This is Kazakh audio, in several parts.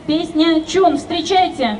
Песня «Чун». Встречайте!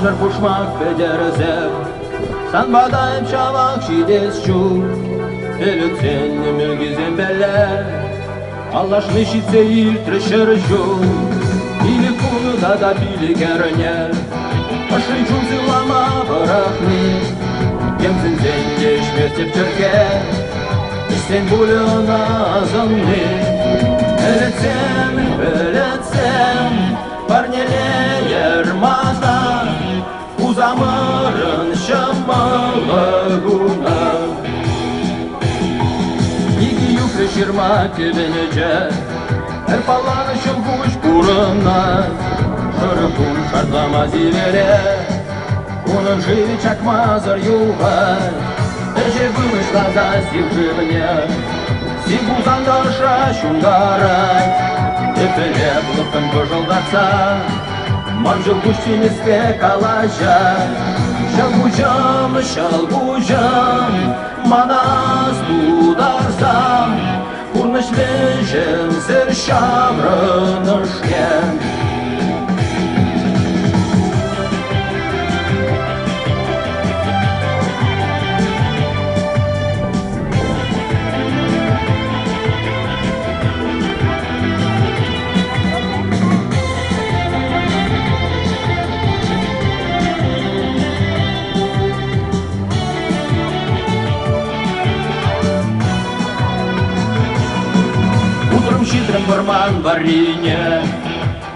Жар пушмак бедерзеп, санбадайып шабак шидес чу, элютсен мülгизен беле, алашны шитсе иртрешер жу, или куну да били керне, ашын чунзылама барахны, кемзин зенде шмертеп черке, истен булена азанны, элютсен, парнеле ермазда, Uzamırın şamalığına İki yüklü şırmak bilince Her pallanışım kuş buruna Şırıkun şartlama zivere Onun живи çakmazır yuva Eşe gümüşla da sив живне Сив uzandaşa şundaray Epele bulup көжылдатса Манжыл күштемеске калаша Шалгужам, манас дударсам Курнышлежем сер шамрынышкен Щедрым барман варенье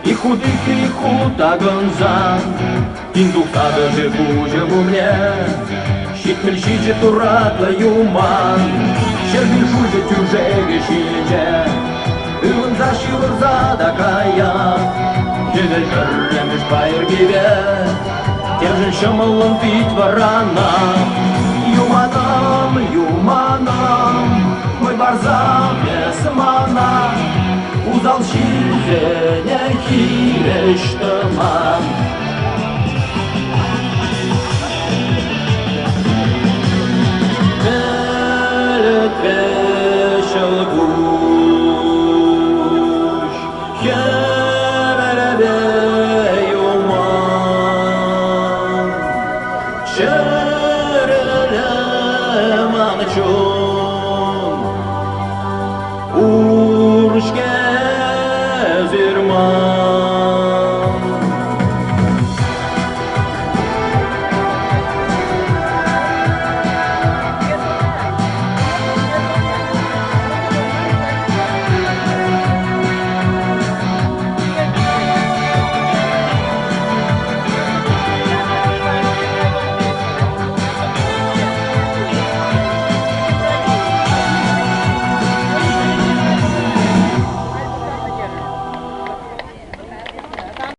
И худых, и худагынзан Индуктады же куже бумне Щитмельщиже туратлы юман Щербин жуже тюжеге шинже Ылын за шивырза да кая Жевель жырремеш пайыр гибе Тержен шымылын пить варана Юманым Мой барзам есмана Узал шизене хирештыман Белет